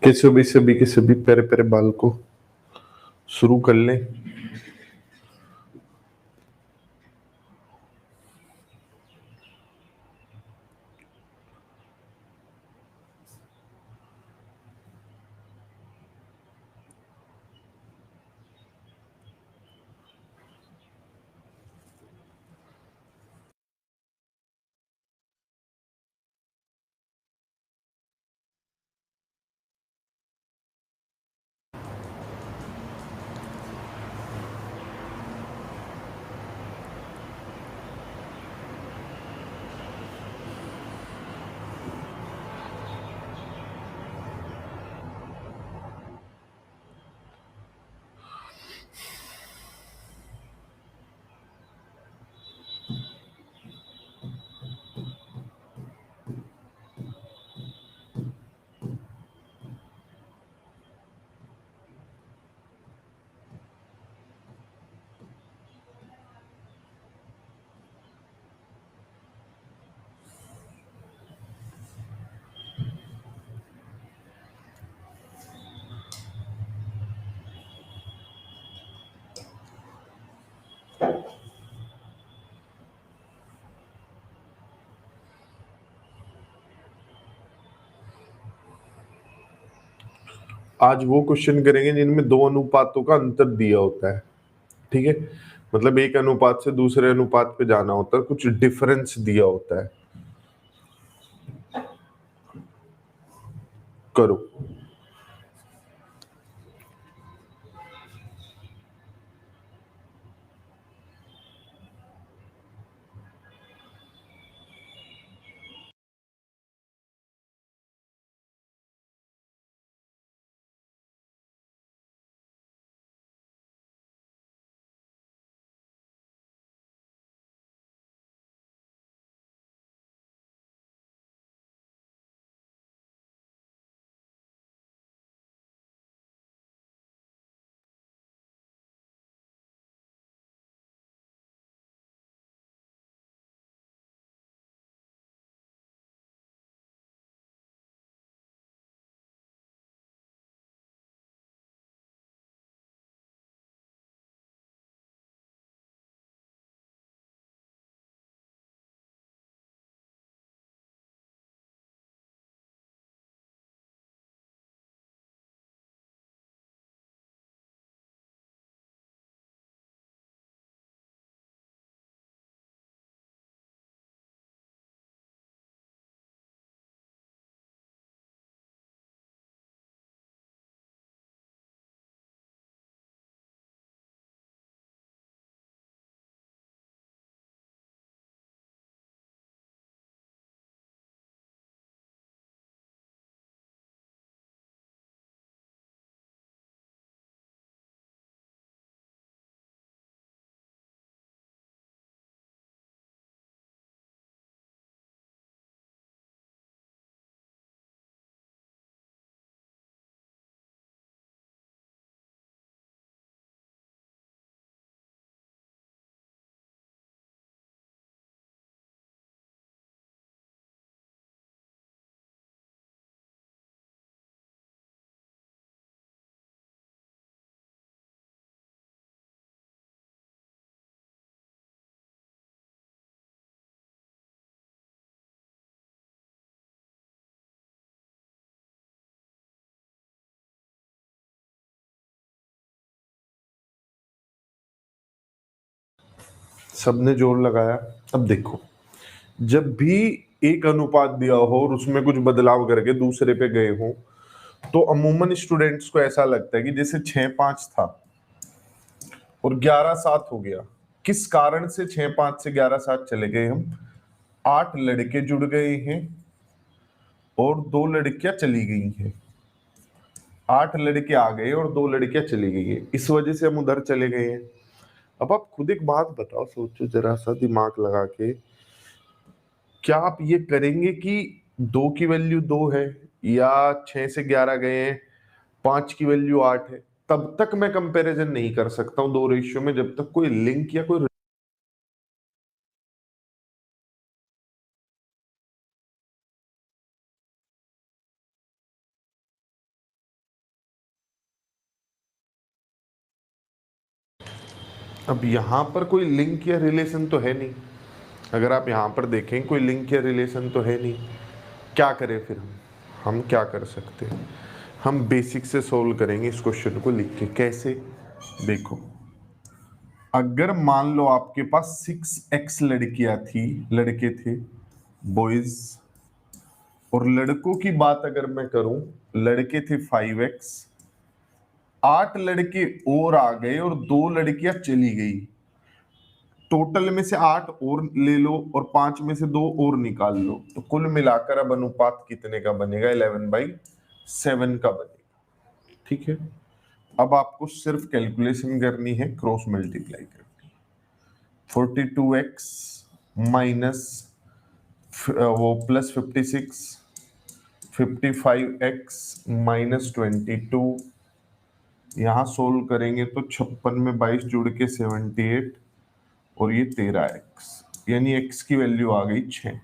किसी भी प्यारे प्यारे बाल को शुरू कर लें। आज वो क्वेश्चन करेंगे जिनमें दो अनुपातों का अंतर दिया होता है। ठीक है, मतलब एक अनुपात से दूसरे अनुपात पे जाना होता है, कुछ डिफरेंस दिया होता है। करो। सबने जोर लगाया। अब देखो, जब भी एक अनुपात दिया हो और उसमें कुछ बदलाव करके दूसरे पे गए हो, तो अमूमन स्टूडेंट्स को ऐसा लगता है कि जैसे 6-5 था और 11-7 हो गया। किस कारण से 6-5 से 11-7 चले गए हम? 8 लड़के जुड़ गए हैं और 2 लड़कियां चली गई हैं। 8 लड़के आ गए और 2 लड़कियां चली गई है, इस वजह से हम उधर चले गए हैं। अब आप खुद एक बात बताओ, सोचो जरा सा दिमाग लगा के, क्या आप ये करेंगे कि 2 की वैल्यू 2 है या 6 से 11 गए हैं, 5 की वैल्यू 8 है? तब तक मैं कंपैरिजन नहीं कर सकता हूं दो रेशियो में, जब तक कोई लिंक या कोई अब यहाँ पर कोई लिंक या रिलेशन तो है नहीं, अगर आप यहाँ पर देखें कोई लिंक या रिलेशन तो है नहीं, क्या करें फिर हम क्या कर सकते हैं? हम बेसिक से सोल्व करेंगे इस क्वेश्चन को लिख के। कैसे? देखो, अगर मान लो आपके पास 6x लड़कियां थी, लड़के थे, बॉयज, और लड़कों की बात अगर मैं करूं, लड़के थे 5x, 8 लड़के और आ गए और 2 लड़कियां चली गई, टोटल में से 8 और ले लो और 5 में से 2 और निकाल लो, तो कुल मिलाकर अब अनुपात कितने का बनेगा? 11/7 का बनेगा। ठीक है, अब आपको सिर्फ कैलकुलेशन करनी है, क्रॉस मल्टीप्लाई करनी है। 42x माइनस वो प्लस 56, 55x माइनस 22, यहाँ सोल्व करेंगे तो 56 में 22 जुड़ के 78, और ये 13x, यानी x की वैल्यू आ गई 6।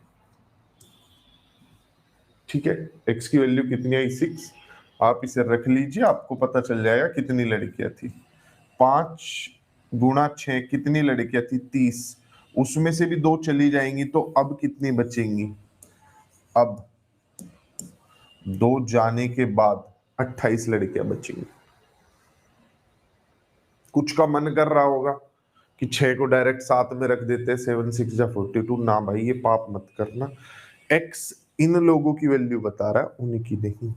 ठीक है, x की वैल्यू कितनी आई? 6। आप इसे रख लीजिए, आपको पता चल जाएगा कितनी लड़कियां थी। 5 × 6 कितनी लड़कियां थी? 30। उसमें से भी 2 चली जाएंगी, तो अब कितनी बचेंगी? अब 2 जाने के बाद 28 लड़कियां बचेंगी। कुछ का मन कर रहा होगा कि 6 को डायरेक्ट 7 में रख देते हैं, 7 6 जा 42। ना भाई, ये पाप मत करना। x इन लोगों की वैल्यू बता रहा है, उनकी नहीं।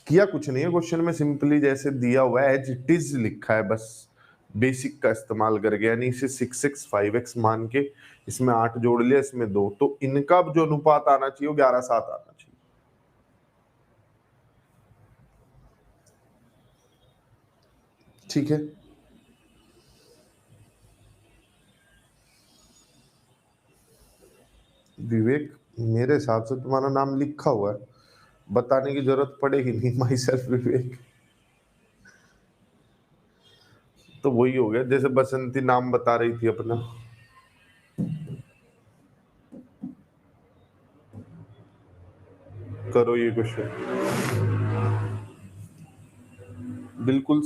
किया कुछ नहीं है क्वेश्चन में, सिंपली जैसे दिया हुआ है एज इट इज लिखा है, बस बेसिक का इस्तेमाल करके, यानी इसे 6x 5x मान के इसमें 8 जोड़ लिया, इसमें 2, तो इनका जो अनुपात आना चाहिए वो 11/7 आना चाहिए। ठीक है, विवेक, मेरे हिसाब से तुम्हारा नाम लिखा हुआ है, बताने की जरूरत पड़ेगी नहीं। माई सेल्फ विवेक। तो वही हो गया जैसे बसंती नाम बता रही थी अपना। करो ये क्वेश्चन बिल्कुल।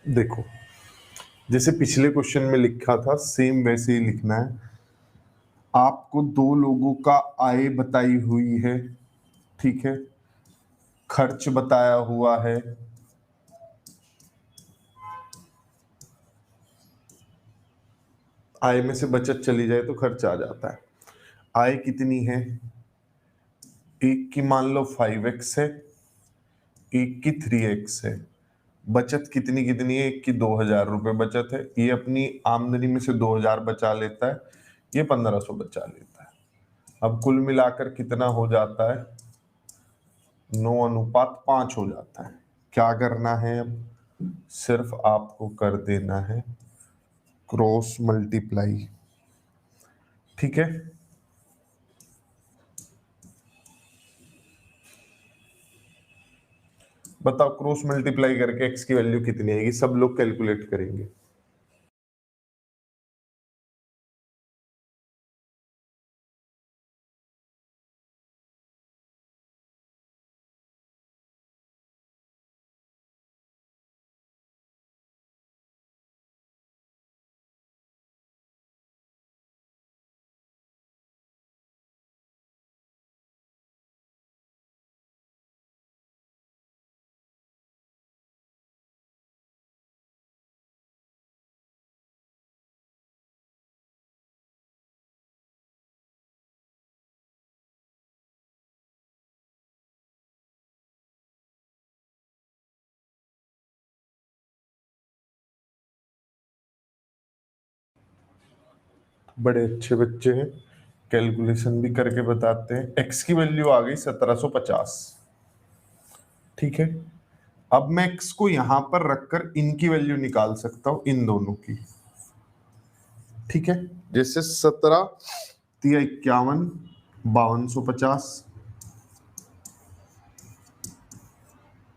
देखो, जैसे पिछले क्वेश्चन में लिखा था सेम वैसे ही लिखना है। आपको दो लोगों का आय बताई हुई है, ठीक है, खर्च बताया हुआ है, आय में से बचत चली जाए तो खर्च आ जाता है। आय कितनी है, एक की मान लो 5x है, एक की 3x है। बचत कितनी कितनी है, एक की 2000 रुपये बचत है, ये अपनी आमदनी में से 2000 बचा लेता है, ये 1500 बचा लेता है। अब कुल मिलाकर कितना हो जाता है, 9:5 हो जाता है। क्या करना है, अब सिर्फ आपको कर देना है क्रॉस मल्टीप्लाई, ठीक है। बताओ क्रॉस मल्टीप्लाई करके एक्स की वैल्यू कितनी आएगी, सब लोग कैलकुलेट करेंगे। बड़े अच्छे बच्चे हैं, कैलकुलेशन भी करके बताते हैं। एक्स की वैल्यू आ गई 1750, ठीक है। अब मैं एक्स को यहां पर रखकर इनकी वैल्यू निकाल सकता हूं, इन दोनों की, ठीक है। जैसे 17 तिया 51, 5250,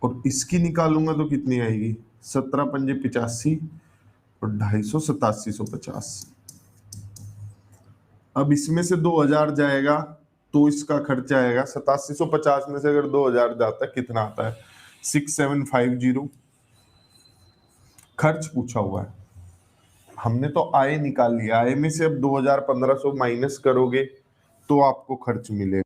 और इसकी निकालूंगा तो कितनी आएगी, 17×5 = 85 और 250 8750। अब इसमें से 2000 जाएगा तो इसका खर्चा आएगा, 8750 में से अगर 2000 जाता है कितना आता है, 6750। खर्च पूछा हुआ है, हमने तो आय निकाल लिया, आय में से अब 2000 1500 माइनस करोगे तो आपको खर्च मिलेगा।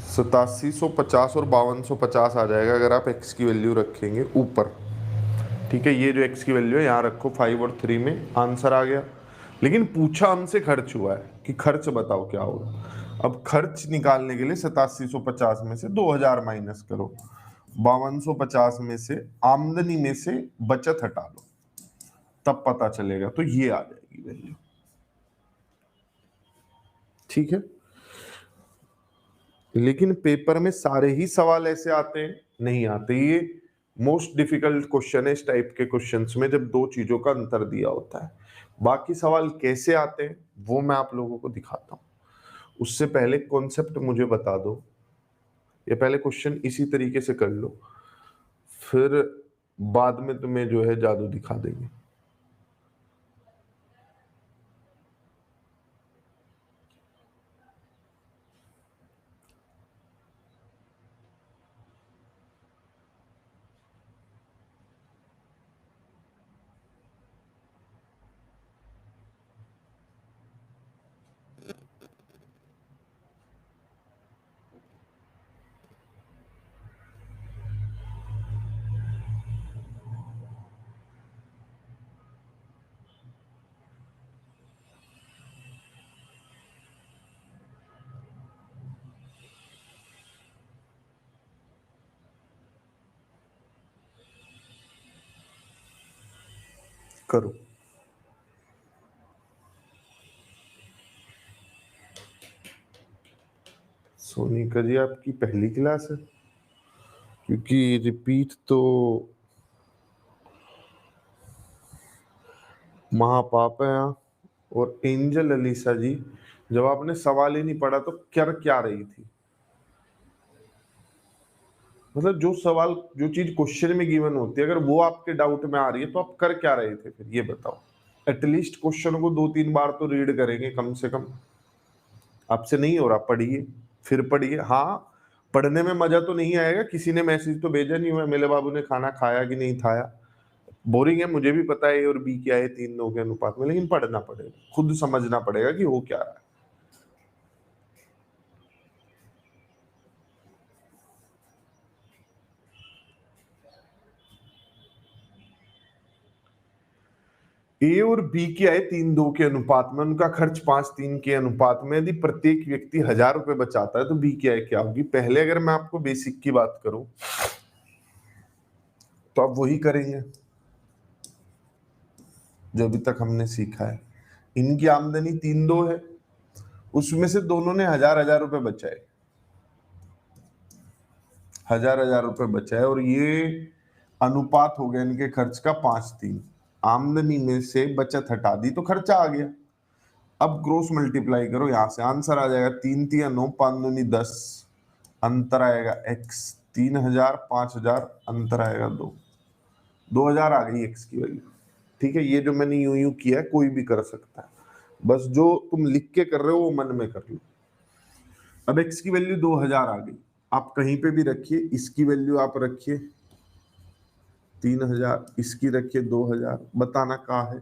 सतासी सौ पचास और 5250 आ जाएगा अगर आप x की वैल्यू रखेंगे ऊपर, ठीक है। ये जो x की वैल्यू है यहाँ रखो, 5 और 3 में आंसर आ गया। लेकिन पूछा हमसे खर्च हुआ है कि खर्च बताओ क्या होगा। अब खर्च निकालने के लिए 8750 में से 2000 माइनस करो, 5250 में से आमदनी में से बचत हटा लो, तब पता चलेगा। तो ये आ जाएगी वैल्यू, ठीक है। लेकिन पेपर में सारे ही सवाल ऐसे आते हैं, नहीं आते। ये मोस्ट डिफिकल्ट क्वेश्चन है इस टाइप के क्वेश्चंस में, जब दो चीजों का अंतर दिया होता है। बाकी सवाल कैसे आते हैं वो मैं आप लोगों को दिखाता हूं। उससे पहले कॉन्सेप्ट मुझे बता दो, ये पहले क्वेश्चन इसी तरीके से कर लो, फिर बाद में तुम्हें जो है जादू दिखा देंगे। करो। सोनिका जी आपकी पहली क्लास है, क्योंकि रिपीट तो महापाप है यहाँ। और एंजल अलीसा जी, जब आपने सवाल ही नहीं पढ़ा तो कर क्या रही थी, मतलब जो सवाल जो चीज क्वेश्चन में गिवन होती है अगर वो आपके डाउट में आ रही है तो आप कर क्या रहे थे फिर, ये बताओ। एटलीस्ट क्वेश्चन को 2-3 बार तो रीड करेंगे कम से कम। आपसे नहीं हो रहा, पढ़िए। फिर पढ़िए। हाँ, पढ़ने में मजा तो नहीं आएगा, किसी ने मैसेज तो भेजा नहीं हुआ मेरे बाबू ने खाना खाया कि नहीं खाया। बोरिंग है, मुझे भी पता है ए और बी क्या है 3-2 के अनुपात में, लेकिन पढ़ना पड़ेगा, खुद समझना पड़ेगा कि हो क्या रहा है। ए और बी क्या है 3-2 के अनुपात में, उनका खर्च 5-3 के अनुपात में, यदि प्रत्येक व्यक्ति 1000 रुपए बचाता है तो बी क्या है क्या होगी। पहले अगर मैं आपको बेसिक की बात करूं तो आप वही करेंगे जो अभी तक हमने सीखा है। इनकी आमदनी 3-2 है, उसमें से दोनों ने 1000-1000 रुपए बचाए, 1000-1000 रुपए बचाए, और ये अनुपात हो गया इनके खर्च का 5-3। आमदनी में से बचत हटा दी तो खर्चा आ गया। अब क्रॉस मल्टीप्लाई करो, यहां से आंसर आ जाएगा 3-3 9, 5 दूनी 10, अंतर आएगा x। 3000, 5000, अंतर आएगा 2। 2000 आ गई x की वैल्यू। ठीक है, ये जो मैंने यूं यूं किया है कोई भी कर सकता है, बस जो तुम लिख के कर रहे हो वो मन में कर लो। अब x की वैल्यू 2000 आ गई, आप कहीं पे भी रखिए, इसकी वैल्यू आप रखिए 3000, इसकी रखिए 2000, बताना कहाँ है।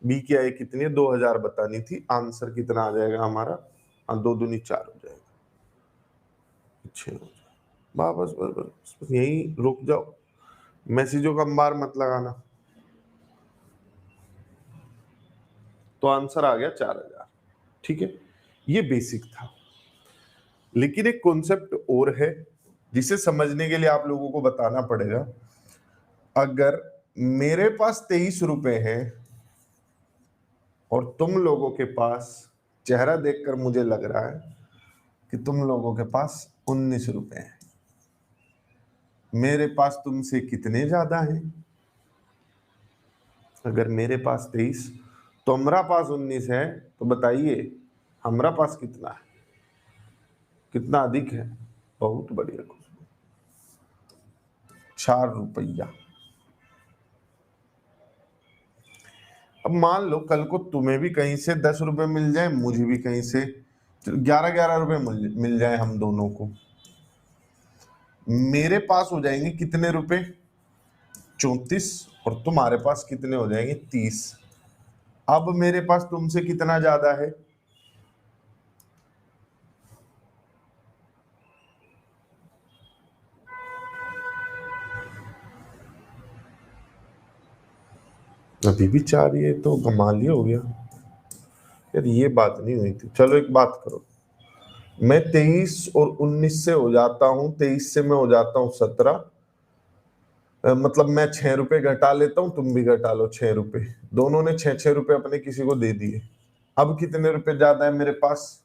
बी क्या है कितनी है, 2000 बतानी थी, आंसर कितना आ जाएगा हमारा, 2 दूनी 4 हो जाएगा, 6 हो जाएगा। बस बस बस बस, बस यही रुक जाओ, मैसेजों का अंबार मत लगाना। तो आंसर आ गया 4000। ठीक है, ये बेसिक था, लेकिन एक कॉन्सेप्ट और है जिसे समझने के लिए आप लोगों को बताना पड़ेगा। अगर मेरे पास 23 रुपए है और तुम लोगों के पास, चेहरा देखकर मुझे लग रहा है कि तुम लोगों के पास 19 रुपए हैं, मेरे पास तुमसे कितने ज्यादा हैं। अगर मेरे पास 23, तुम्हारा पास 19 है, तो बताइए हमारा पास कितना है, कितना अधिक है। बहुत बढ़िया, 4 रुपया। अब मान लो कल को तुम्हें भी कहीं से 10 रुपए मिल जाए, मुझे भी कहीं से 11-11 रुपए मिल जाए, हम दोनों को, मेरे पास हो जाएंगे कितने रुपए, 34, और तुम्हारे पास कितने हो जाएंगे, 30। अब मेरे पास तुमसे कितना ज्यादा है, अभी भी 4 ही है, तो कमाल ही हो गया यार, ये बात नहीं हुई थी। चलो एक बात करो, मैं 23 और 19 से हो जाता हूँ, 23 से मैं हो जाता हूँ 17, मतलब मैं 6 रुपए घटा लेता हूँ, तुम भी घटा लो 6 रुपए, दोनों ने 6-6 रुपए अपने किसी को दे दिए। अब कितने रुपए ज्यादा है मेरे पास,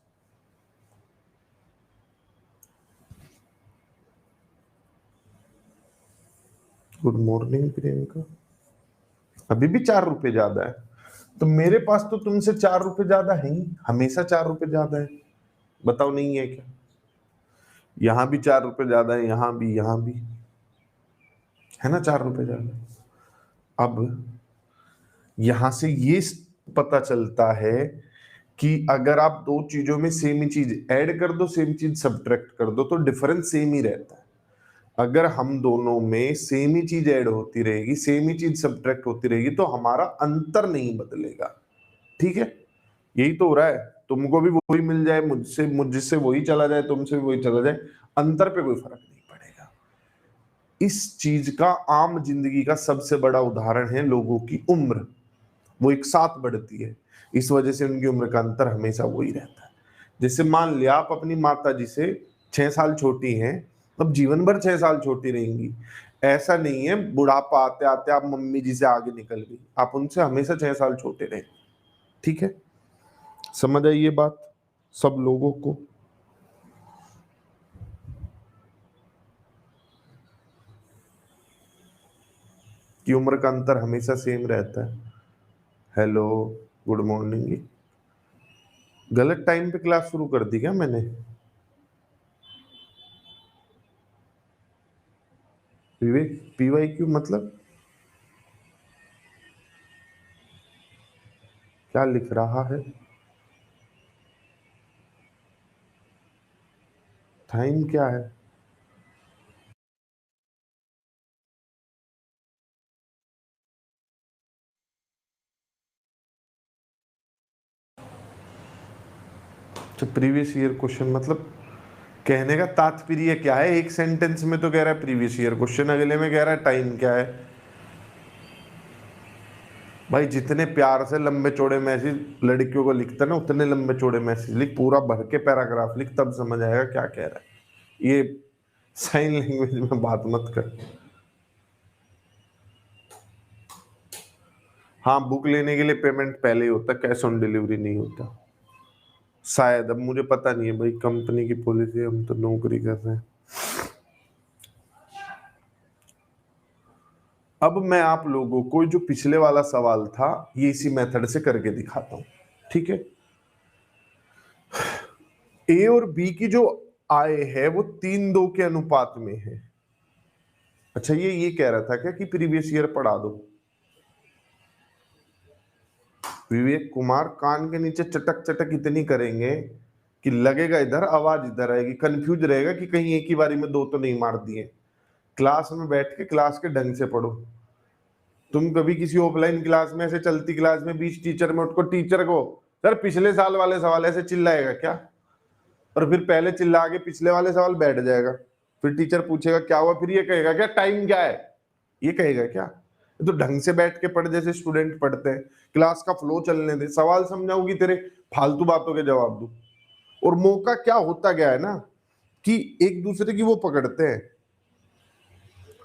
गुड मॉर्निंग प्रियंका, अभी भी 4 रुपए ज्यादा है, तो मेरे पास तो तुमसे 4 रुपए ज्यादा है ही, हमेशा 4 रुपए ज्यादा है। बताओ नहीं है क्या, यहां भी 4 रुपए ज्यादा है, यहां भी है ना 4 रुपए ज्यादा। अब यहां से ये पता चलता है कि अगर आप दो चीजों में सेम ही चीज ऐड कर दो, सेम चीज सब्ट्रैक्ट कर दो, तो डिफरेंस सेम ही रहता है। अगर हम दोनों में सेम ही चीज ऐड होती रहेगी, सेम ही चीज सब्ट्रैक्ट होती रहेगी, तो हमारा अंतर नहीं बदलेगा। ठीक है, यही तो हो रहा है, तुमको भी वही मिल जाए, मुझसे वही चला जाए, तुमसे भी वही चला जाए, अंतर पे कोई फर्क नहीं पड़ेगा। इस चीज का आम जिंदगी का सबसे बड़ा उदाहरण है लोगों की उम्र, वो एक साथ बढ़ती है, इस वजह से उनकी उम्र का अंतर हमेशा वही रहता है। जैसे मान लिया आप अपनी माता जी से 6 साल छोटी हैं, अब जीवन भर 6 साल छोटी रहेंगी, ऐसा नहीं है बुढ़ापा आते आते आप मम्मी जी से आगे निकल गई, आप उनसे हमेशा 6 साल छोटे रहे। ठीक है, समझ आई ये बात सब लोगों को। कि उम्र का अंतर हमेशा सेम रहता है। Hello, good morning. गलत टाइम पे क्लास शुरू कर दी क्या मैंने, विवेक, पीवाई क्यू मतलब क्या लिख रहा है। टाइम क्या है? तो प्रीवियस ईयर क्वेश्चन मतलब कहने का तात्पर्य क्या है? एक सेंटेंस में तो कह रहा है प्रीवियस ईयर क्वेश्चन, अगले में कह रहा है टाइम क्या है। भाई जितने प्यार से लंबे चौड़े मैसेज लड़कियों को लिखता है ना, उतने लंबे चौड़े मैसेज लिख, पूरा भर के पैराग्राफ लिख, तब समझ आएगा क्या कह रहा है। ये साइन लैंग्वेज में बात मत कर। हाँ, बुक लेने के लिए पेमेंट पहले ही होता है, कैश ऑन डिलीवरी नहीं होता शायद, अब मुझे पता नहीं है भाई, कंपनी की पॉलिसी, हम तो नौकरी कर रहे हैं। अब मैं आप लोगों को जो पिछले वाला सवाल था ये इसी मेथड से करके दिखाता हूं, ठीक है। ए और बी की जो आय है वो 3:2 के अनुपात में है। अच्छा, ये कह रहा था क्या कि प्रीवियस ईयर पढ़ा दो? विवेक कुमार कान के नीचे चटक चटक इतनी करेंगे कि लगेगा इधर, आवाज इधर आएगी, कंफ्यूज रहेगा कि कहीं एक ही बारी में दो तो नहीं मार दिए। क्लास में बैठ के क्लास के ढंग से पढ़ो। तुम कभी किसी ऑफलाइन क्लास में, ऐसे चलती क्लास में, बीच टीचर में उठको टीचर को सर पिछले साल वाले सवाल, ऐसे चिल्लाएगा क्या? और फिर पहले चिल्ला के पिछले वाले सवाल बैठ जाएगा, फिर टीचर पूछेगा क्या हुआ, फिर ये कहेगा क्या टाइम क्या है, ये कहेगा क्या? तो ढंग से बैठ के पढ़, जैसे स्टूडेंट पढ़ते हैं, क्लास का फ्लो चलने दे, सवाल समझाऊंगी तेरे फालतू बातों के जवाब दू। और मौका क्या होता गया है ना कि एक दूसरे की वो पकड़ते हैं,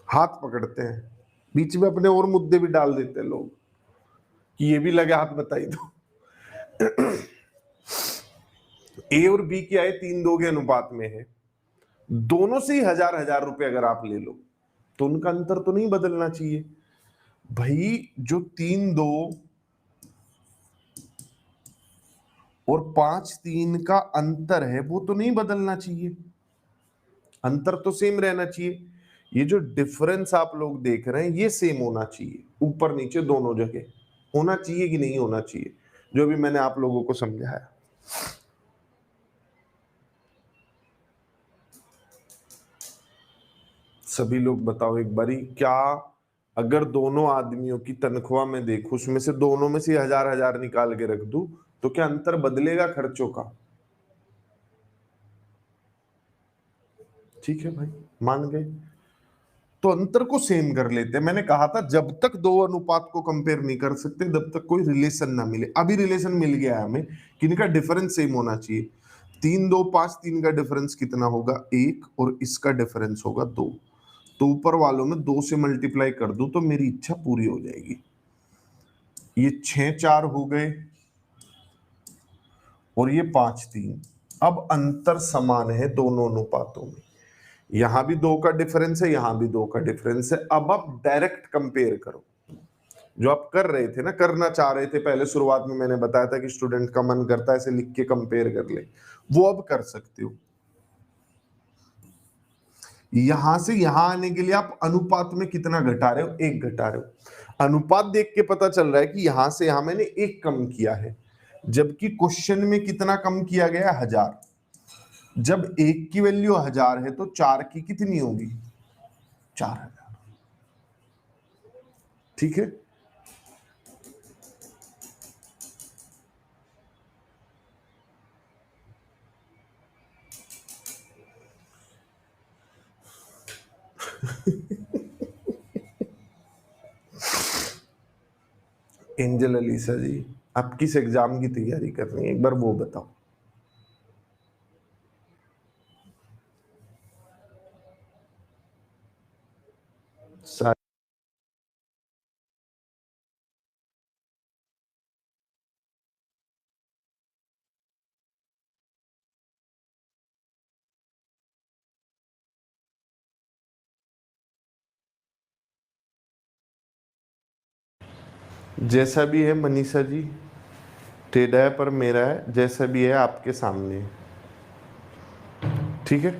हाथ पकड़ते हैं, बीच में अपने और मुद्दे भी डाल देते हैं लोग कि ये भी लगे हाथ बताई दो। ए और बी की आय 3:2 के अनुपात में है, दोनों से ही 1000 रुपए अगर आप ले लो तो उनका अंतर तो नहीं बदलना चाहिए भाई। जो 3:2 और 5:3 का अंतर है वो तो नहीं बदलना चाहिए, अंतर तो सेम रहना चाहिए। ये जो डिफरेंस आप लोग देख रहे हैं ये सेम होना चाहिए, ऊपर नीचे दोनों जगह होना चाहिए कि नहीं होना चाहिए, जो भी मैंने आप लोगों को समझाया। सभी लोग बताओ एक बारी, क्या अगर दोनों आदमियों की तनख्वाह में देखो, उसमें से दोनों में से 1000 निकाल के रख दूं तो क्या अंतर बदलेगा खर्चों का? ठीक है भाई, मान गए तो अंतर को सेम कर लेते हैं। मैंने कहा था जब तक दो अनुपात को कंपेयर नहीं कर सकते तब तक कोई रिलेशन ना मिले। अभी रिलेशन मिल गया है हमें कि इनका डिफरेंस सेम होना चाहिए। 3, 2, 5, 3 का डिफरेंस कितना होगा? 1, और इसका डिफरेंस होगा 2। तो ऊपर वालों में 2 से मल्टीप्लाई कर दूं तो मेरी इच्छा पूरी हो जाएगी। ये 6, 4 हो गए और ये 5, 3। अब अंतर समान है दोनों अनुपातों में, यहां भी 2 का डिफरेंस है, यहां भी 2 का डिफरेंस है। अब आप डायरेक्ट कंपेयर करो, जो आप कर रहे थे ना, करना चाह रहे थे पहले शुरुआत में, मैंने बताया था कि स्टूडेंट का मन करता है ऐसे लिख के कंपेयर कर ले, वो अब कर सकते हो। यहां से यहां आने के लिए आप अनुपात में कितना घटा रहे हो? 1 घटा रहे हो। अनुपात देख के पता चल रहा है कि यहां से यहां मैंने 1 कम किया है, जबकि क्वेश्चन में कितना कम किया गया? 1000। जब 1 की वैल्यू 1000 है तो 4 की कितनी होगी? 4000। ठीक है। एंजल अलीसा जी, आप किस एग्जाम की तैयारी कर रही हैं, एक बार वो बताओ। जैसा भी है मनीषा जी, टेढ़ा है पर मेरा है, जैसा भी है आपके सामने है। ठीक है,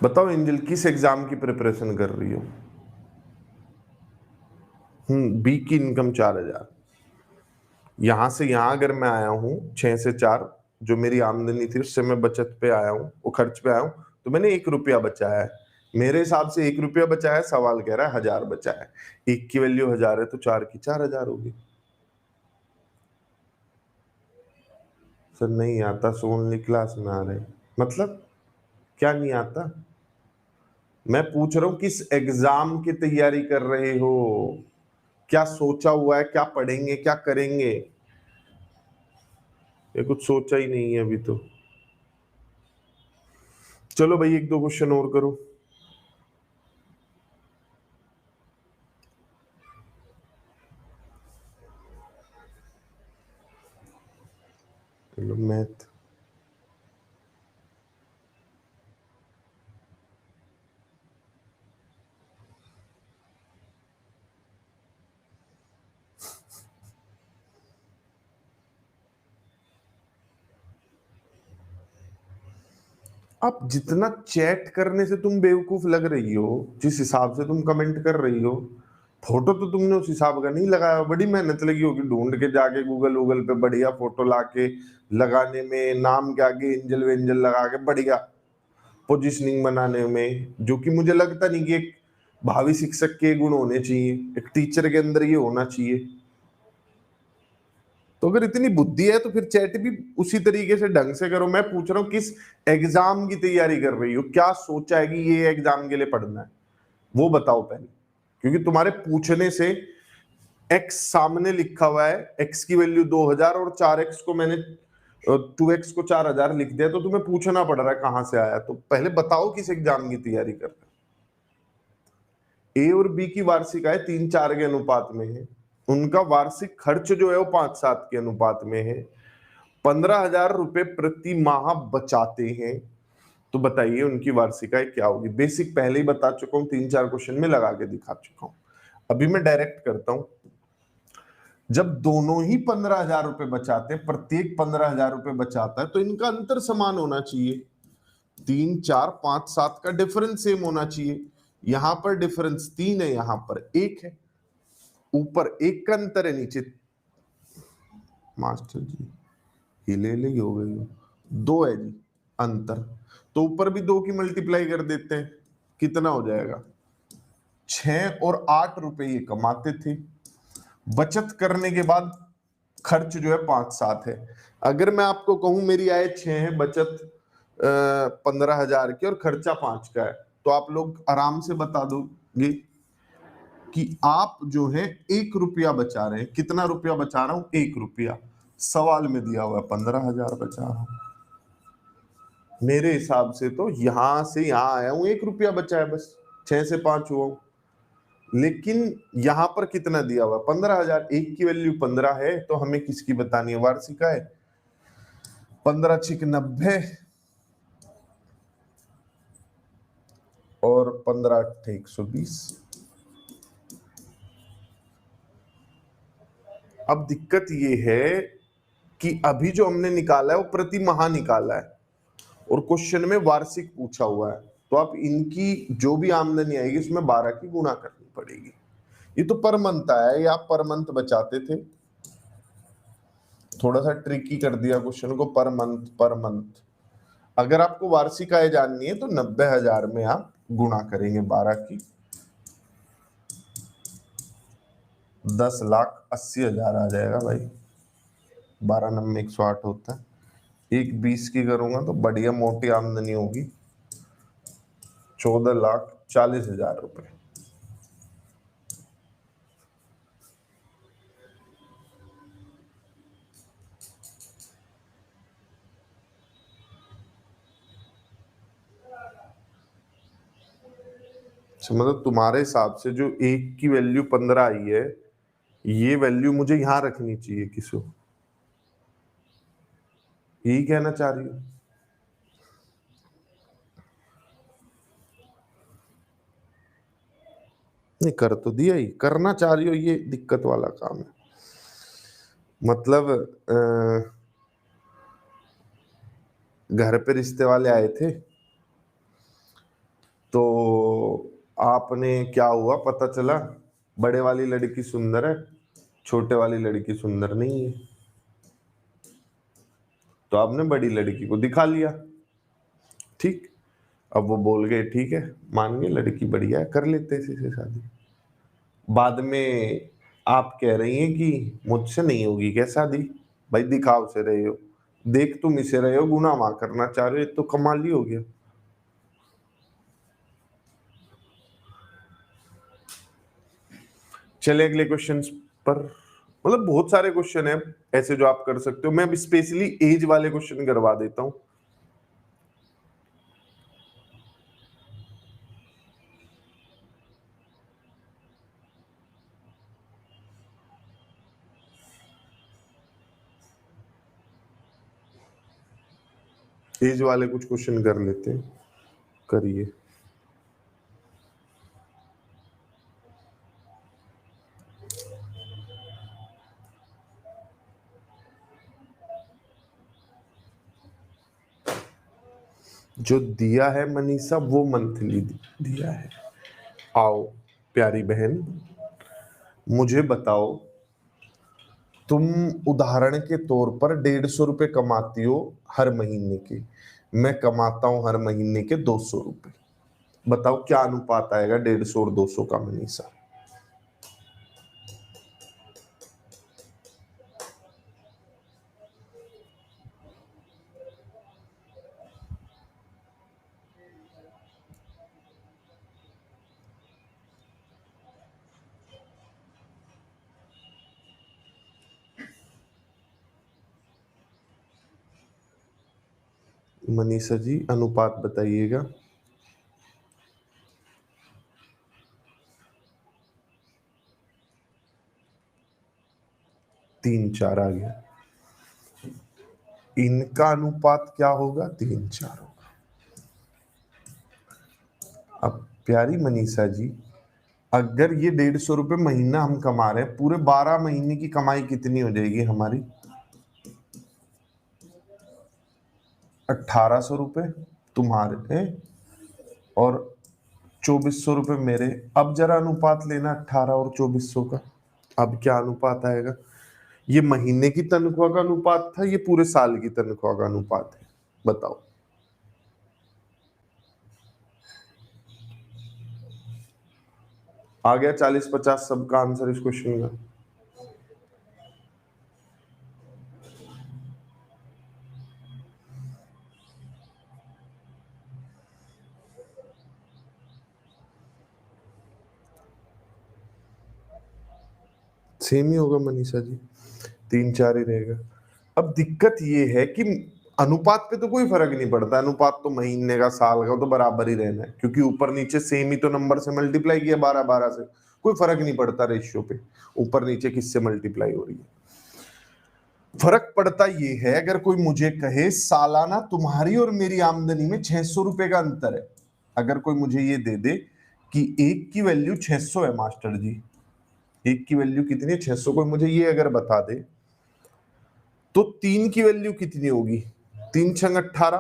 बताओ एंजल किस एग्जाम की प्रिपरेशन कर रही हो? बी की इनकम 4000। यहां से यहां अगर मैं आया हूं 6 से 4, जो मेरी आमदनी थी उससे मैं बचत पे आया हूँ, वो खर्च पे आया हूँ, तो मैंने 1 रुपया बचाया है। मेरे हिसाब से 1 रुपया बचाया है, सवाल कह रहा है 1000 बचाया है। 1 की वैल्यू 1000 है तो 4 की 4000 होगी। सर नहीं आता, सो ओनली क्लास में आ रहे हैं। मतलब क्या नहीं आता? मैं पूछ रहा हूँ किस एग्जाम की तैयारी कर रहे हो? क्या सोचा हुआ है, क्या पढ़ेंगे, क्या करेंगे? ये कुछ सोचा ही नहीं है अभी तो। चलो भाई 1-2 क्वेश्चन और करो। चलो मैथ। अब जितना चैट करने से तुम बेवकूफ लग रही हो, जिस हिसाब से तुम कमेंट कर रही हो, फोटो तो तुमने उस हिसाब का नहीं लगाया। बड़ी मेहनत लगी होगी ढूंढ के जाके गूगल वूगल पे बढ़िया फोटो लाके लगाने में, नाम के आगे एंजल वेंजल लगा के बढ़िया पोजिशनिंग बनाने में, जो कि मुझे लगता नहीं कि एक भावी शिक्षक के गुण होने चाहिए, एक टीचर के अंदर ये होना चाहिए। तो अगर इतनी बुद्धि है तो फिर चैट भी उसी तरीके से ढंग से करो। मैं पूछ रहा हूँ किस एग्जाम की तैयारी कर रही हो, क्या सोचा है कि ये एग्जाम के लिए पढ़ना है, वो बताओ पहले। क्योंकि तुम्हारे पूछने से एक्स सामने लिखा हुआ है, एक्स की वैल्यू 2000 और 4x को मैंने 2x को 4000 लिख दिया, तो तुम्हें पूछना पड़ रहा है कहां से आया। तो पहले बताओ किस एग्जाम की तैयारी कर रहे हो। ए और बी की वार्षिक आय 3-4 के अनुपात में है, उनका वार्षिक खर्च जो है वो 5-7 के अनुपात में है, 15,000 रुपए प्रति माह बचाते हैं। तो बताइए उनकी वार्षिक आय क्या होगी। बेसिक पहले ही बता चुका हूँ, 3-4 क्वेश्चन में लगा के दिखा चुका हूँ। अभी मैं डायरेक्ट करता हूँ। जब दोनों ही 15,000 रुपए बचाते हैं, प्रत्येक 15,000 रुपए बचाता है, तो इनका अंतर समान होना चाहिए। 3, 4, 5, 7 का डिफरेंस सेम होना चाहिए। यहां पर डिफरेंस 3 है, यहां पर 1 है। ऊपर 1 का अंतर है, नीचे मास्टर जी ये ले हो गई 2 है जी अंतर। तो ऊपर भी 2 की मल्टीप्लाई कर देते हैं, कितना हो जाएगा? 6 और 8 रुपए ये कमाते थे। बचत करने के बाद खर्च जो है 5-7 है। अगर मैं आपको कहूं मेरी आय 6 है, बचत 15,000 की और खर्चा 5 का है, तो आप लोग आराम से बता दोगे कि आप जो है 1 रुपया बचा रहे हैं। कितना रुपया बचा रहा हूं? 1 रुपया। सवाल में दिया हुआ 15,000 बचा रहा हूं। मेरे हिसाब से तो यहां से यहां आया हूं, 1 रुपया बचा है बस, 6 से 5 हुआ हूं। लेकिन यहां पर कितना दिया हुआ? 15,000। 1 की वैल्यू 15 है, तो हमें किसकी बतानी है? वार्षिक आय। 15 छिक 90 और 15 अट्ठे 120। अब दिक्कत ये है कि अभी जो हमने निकाला है वो प्रति माह निकाला है, और क्वेश्चन में वार्षिक पूछा हुआ है। तो आप इनकी जो भी आमदनी आएगी उसमें 12 की गुणा करनी पड़ेगी। ये तो पर मंथ आया है, ये आप पर मंथ बचाते थे। थोड़ा सा ट्रिकी कर दिया क्वेश्चन को, पर मंथ पर मंथ। अगर आपको वार्षिक आय जाननी है तो 90,000 में आप गुणा करेंगे 12 की, 10,80,000 आ जाएगा भाई। 12 9 108 होता है। 1 20 की करूंगा तो बढ़िया मोटी आमदनी होगी, 14,40,000 रुपए। मतलब तुम्हारे हिसाब से जो 1 की वैल्यू 15 आई है, ये वैल्यू मुझे यहां रखनी चाहिए किसी को, यही कहना चाह रही हूँ? नहीं कर तो दिया ही, करना चाह रही हो, ये दिक्कत वाला काम है। मतलब घर पे रिश्ते वाले आए थे, तो आपने क्या हुआ पता चला, बड़े वाली लड़की सुंदर है, छोटे वाली लड़की सुंदर नहीं है। तो आपने बड़ी लड़की को दिखा लिया, ठीक। अब वो बोल गए ठीक है, मान गए लड़की बढ़िया है, कर लेते इसी से शादी। बाद में आप कह रही हैं कि मुझसे नहीं होगी क्या शादी? भाई दिखाव से रहे हो, देख तुम इसे रहे हो, गुनाह वहां करना चाह रहे हो, ये तो कमाल ही हो गया। चले अगले क्वेश्चन पर। मतलब बहुत सारे क्वेश्चन है ऐसे जो आप कर सकते हो, मैं अब स्पेशली एज वाले क्वेश्चन करवा देता हूं। एज वाले कुछ क्वेश्चन कर लेते हैं, करिए। जो दिया है मनीषा वो मंथली दिया है। आओ प्यारी बहन, मुझे बताओ, तुम उदाहरण के तौर पर 150 रुपए कमाती हो हर महीने के, मैं कमाता हूं हर महीने के 200 रुपए। बताओ क्या अनुपात आएगा 150 और 200 का मनीषा? मनीषा जी अनुपात बताइएगा। 3:4 आ गया। इनका अनुपात क्या होगा? 3:4 होगा। अब प्यारी मनीषा जी, अगर ये 150 रुपए महीना हम कमा रहे हैं, पूरे 12 महीने की कमाई कितनी हो जाएगी हमारी? 1800 रुपए तुम्हारे और 2400 रुपए मेरे। अब जरा अनुपात लेना 18 और 2400 का। अब क्या अनुपात आएगा? ये महीने की तनख्वाह का अनुपात था, ये पूरे साल की तनख्वाह का अनुपात है, बताओ। आ गया 40-50 सबका आंसर इस क्वेश्चन का? सेम ही होगा मनीषा जी, 3:4 ही रहेगा। अब दिक्कत ये है कि अनुपात पे तो कोई फर्क नहीं पड़ता, अनुपात तो महीने का साल का तो बराबर ही रहना है, क्योंकि ऊपर नीचे सेम ही तो नंबर से मल्टीप्लाई किया 12-12 से, कोई फर्क नहीं पड़ता रेशियो पे ऊपर नीचे किससे मल्टीप्लाई हो रही है। फर्क पड़ता ये है अगर कोई मुझे कहे सालाना तुम्हारी और मेरी आमदनी में 600 रुपए का अंतर है, अगर कोई मुझे ये दे दे कि एक की वैल्यू 600 है मास्टर जी, एक की वैल्यू कितनी है? 600, कोई मुझे ये अगर बता दे, तो तीन की वैल्यू कितनी होगी? 3×6 = 18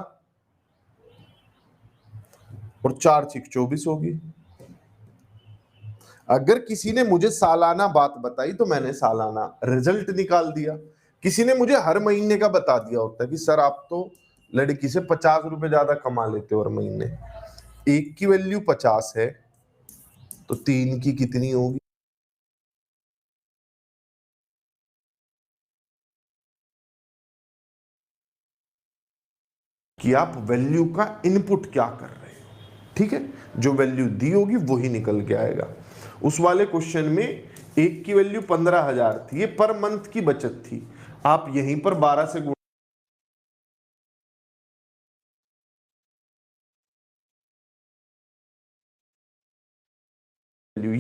और 4×6 = 24 होगी। अगर किसी ने मुझे सालाना बात बताई तो मैंने सालाना रिजल्ट निकाल दिया। किसी ने मुझे हर महीने का बता दिया होता कि सर आप तो लड़की से 50 रुपए ज्यादा कमा लेते हो हर महीने, एक की वैल्यू 50 है तो तीन की कितनी होगी? कि आप वैल्यू का इनपुट क्या कर रहे हो, ठीक है। जो वैल्यू दी होगी वही निकल के आएगा। उस वाले क्वेश्चन में एक की वैल्यू 15,000 थी, ये पर मंथ की बचत थी, आप यहीं पर 12 से वैल्यू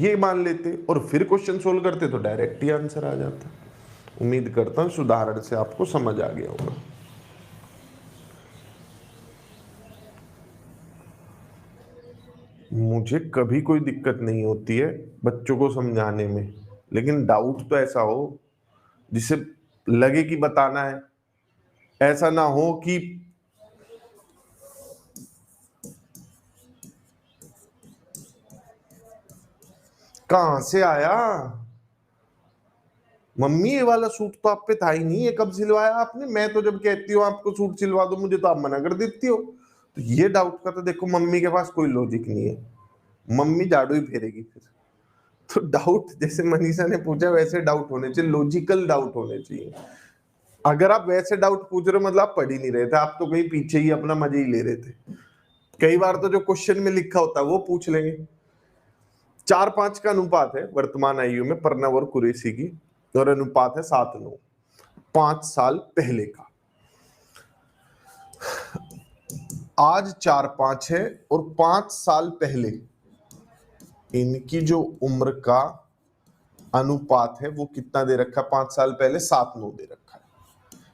ये मान लेते और फिर क्वेश्चन सोल्व करते तो डायरेक्ट ही आंसर आ जाता। उम्मीद करता हूं इस उदाहरण से आपको समझ आ गया होगा। मुझे कभी कोई दिक्कत नहीं होती है बच्चों को समझाने में, लेकिन डाउट तो ऐसा हो जिसे लगे कि बताना है, ऐसा ना हो कि कहां से आया। मम्मी ये वाला सूट तो आप पे था ही नहीं, ये कब सिलवाया आपने? मैं तो जब कहती हूँ आपको सूट सिलवा दो मुझे तो आप मना कर देती हो। तो ये डाउट का तो देखो मम्मी के पास कोई लॉजिक नहीं है, मम्मी झाड़ू ही फेरेगी फिर। तो डाउट जैसे मनीषा ने पूछा वैसे डाउट होने चाहिए, लॉजिकल डाउट होने चाहिए। अगर आप वैसे डाउट पूछ रहे हो मतलब आप पढ़ ही नहीं रहे थे, आप तो कहीं पीछे ही अपना मजे ही ले रहे थे। कई बार तो जो क्वेश्चन में लिखा होता है वो पूछ लेंगे। 4-5 का अनुपात है वर्तमान आयु में प्रणव और कुरैशी की, और अनुपात है 7-9, 5 साल पहले का। आज 4-5 है और 5 साल पहले इनकी जो उम्र का अनुपात है वो कितना दे रखा है? 5 साल पहले 7-9 दे रखा है।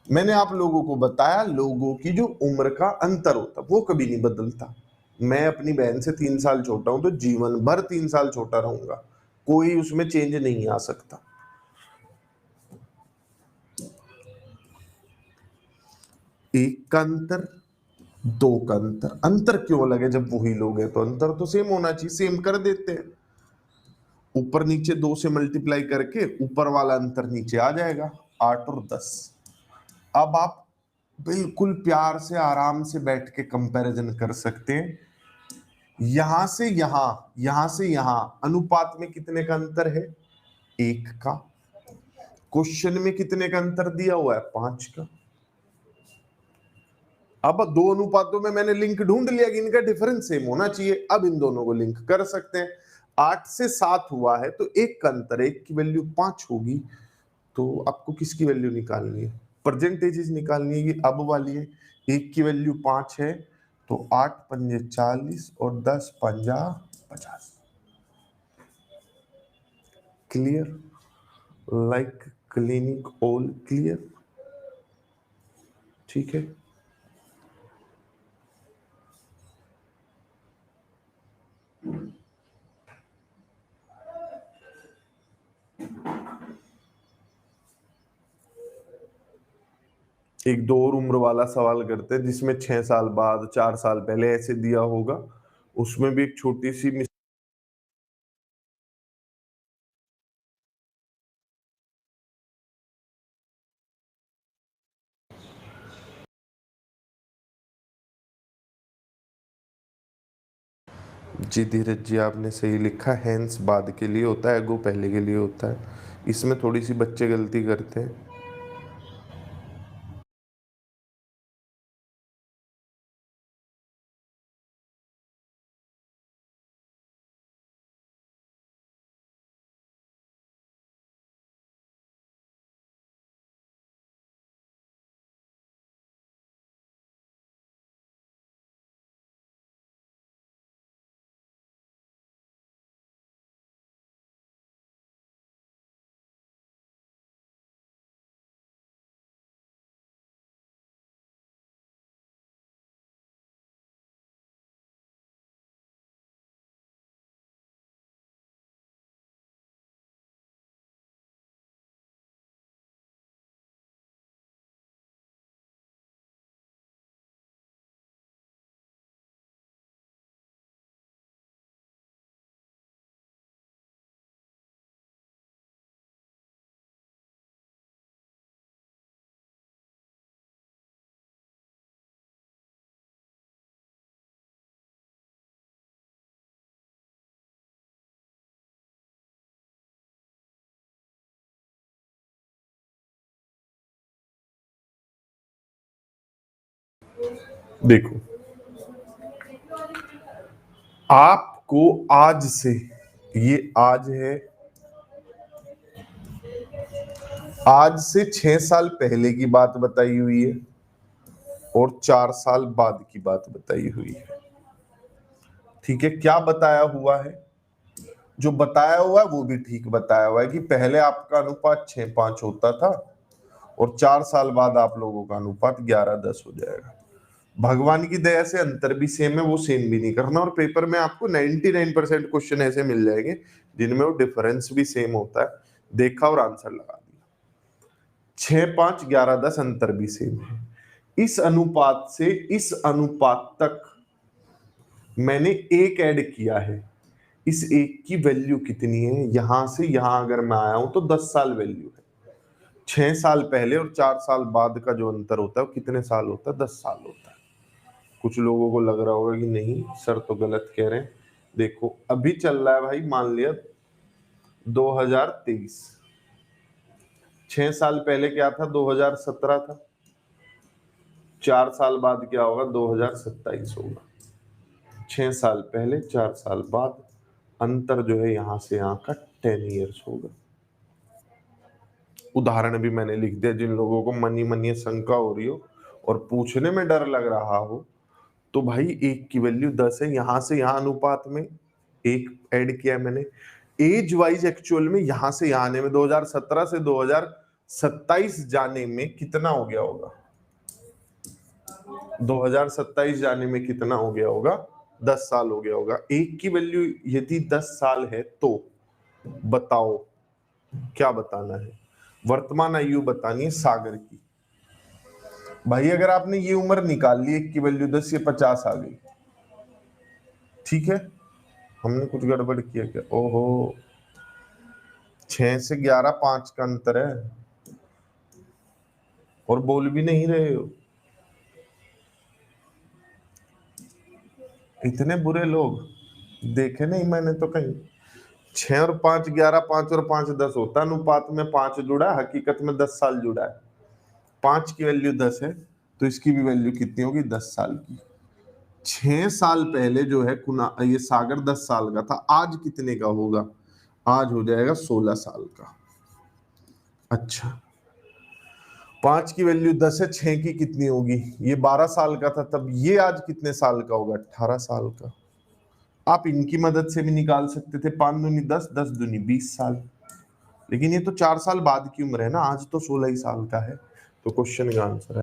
मैंने आप लोगों को बताया लोगों की जो उम्र का अंतर होता वो कभी नहीं बदलता। मैं अपनी बहन से 3 साल छोटा हूं तो जीवन भर 3 साल छोटा रहूंगा, कोई उसमें चेंज नहीं आ सकता। एक का अंतर, दो का अंतर, अंतर क्यों लगे जब वही लोग हैं तो अंतर तो सेम होना चाहिए, सेम कर देते हैं। ऊपर नीचे 2 से मल्टीप्लाई करके ऊपर वाला अंतर नीचे आ जाएगा, 8 और 10। अब आप बिल्कुल प्यार से आराम से बैठ के कंपैरिजन कर सकते हैं। यहां से यहां, यहां से यहां अनुपात में कितने का अंतर है? 1 का। क्वेश्चन में कितने का अंतर दिया हुआ है? 5 का। अब दो अनुपातों में मैंने लिंक ढूंढ लिया कि इनका डिफरेंस सेम होना चाहिए, अब इन दोनों को लिंक कर सकते हैं। 8 से 7 हुआ है तो 1 का अंतर, 1 की वैल्यू 5 होगी। तो आपको किसकी वैल्यू निकालनी है? परसेंटेजेस निकालनी है, अब वाली है। 1 की वैल्यू 5 है तो 8 पंजे 40 और 10 पंजा 50। Clear? Like clinic all clear? ठीक है। एक दो और उम्र वाला सवाल करते हैं जिसमें 6 साल बाद, 4 साल पहले ऐसे दिया होगा, उसमें भी एक छोटी सी जी धीरज जी आपने सही लिखा, हैंस बाद के लिए होता है, गो पहले के लिए होता है। इसमें थोड़ी सी बच्चे गलती करते हैं। देखो आपको आज से, ये आज है, आज से 6 साल पहले की बात बताई हुई है और 4 साल बाद की बात बताई हुई है। ठीक है, क्या बताया हुआ है? जो बताया हुआ है वो भी ठीक बताया हुआ है कि पहले आपका अनुपात 6-5 होता था और 4 साल बाद आप लोगों का अनुपात 11-10 हो जाएगा। भगवान की दया से अंतर भी सेम है, वो सेम भी नहीं करना, और पेपर में आपको 99% क्वेश्चन ऐसे मिल जाएंगे जिनमें वो डिफरेंस भी सेम होता है, देखा और आंसर लगा दिया। 6-5 11-10 अंतर भी सेम है। इस अनुपात से इस अनुपात तक मैंने एक ऐड किया है, इस एक की वैल्यू कितनी है? यहां से यहां अगर मैं आया हूं तो 10 साल वैल्यू है। 6 साल पहले और 4 साल बाद का जो अंतर होता है वो कितने साल होता है? 10 साल होता है। कुछ लोगों को लग रहा होगा कि नहीं सर तो गलत कह रहे हैं। देखो अभी चल रहा है भाई, मान लिया 2023, 6 साल पहले क्या था? 2017 था। 4 साल बाद क्या होगा? 2027 होगा। 6 साल पहले 4 साल बाद, अंतर जो है यहां से यहां का 10 ईयर्स होगा। उदाहरण भी मैंने लिख दिया, जिन लोगों को मनी मनी शंका हो रही हो और पूछने में डर लग रहा हो, तो भाई एक की वैल्यू 10 है, यहां से यहां अनुपात में एक ऐड किया मैंने। एज वाइज एक्चुअल में यहां से यहां आने में 2017 से 2027 जाने में कितना हो गया होगा? 2027 जाने में कितना हो गया होगा? 10 साल हो गया होगा। एक की वैल्यू यदि 10 साल है तो बताओ क्या बताना है? वर्तमान आयु बतानी है सागर की। भाई अगर आपने ये उम्र निकाल ली, एक की वैल्यू 10, ये 50 आ गई, ठीक है। हमने कुछ गड़बड़ किया क्या? ओहो, 6 से 11 5 का अंतर है, और बोल भी नहीं रहे हो। इतने बुरे लोग देखे नहीं मैंने तो कहीं। 6 और 5 11, 5 और 5 10 होता है, अनुपात में 5 जुड़ा है, हकीकत में 10 साल जुड़ा है। 5 की वैल्यू 10 है तो इसकी भी वैल्यू कितनी होगी? 10 साल की। 6 साल पहले जो है कुना ये सागर 10 साल का था, आज कितने का होगा? आज हो जाएगा 16 साल का। अच्छा, 5 की वैल्यू 10 है, 6 की कितनी होगी? ये 12 साल का था तब, ये आज कितने साल का होगा? 18 साल का। आप इनकी मदद से भी निकाल सकते थे, 5 दूनी 10, 10 दूनी 20 साल। लेकिन ये तो 4 साल बाद की उम्र है ना, आज तो 16 ही साल का है। तो क्वेश्चन का आंसर है।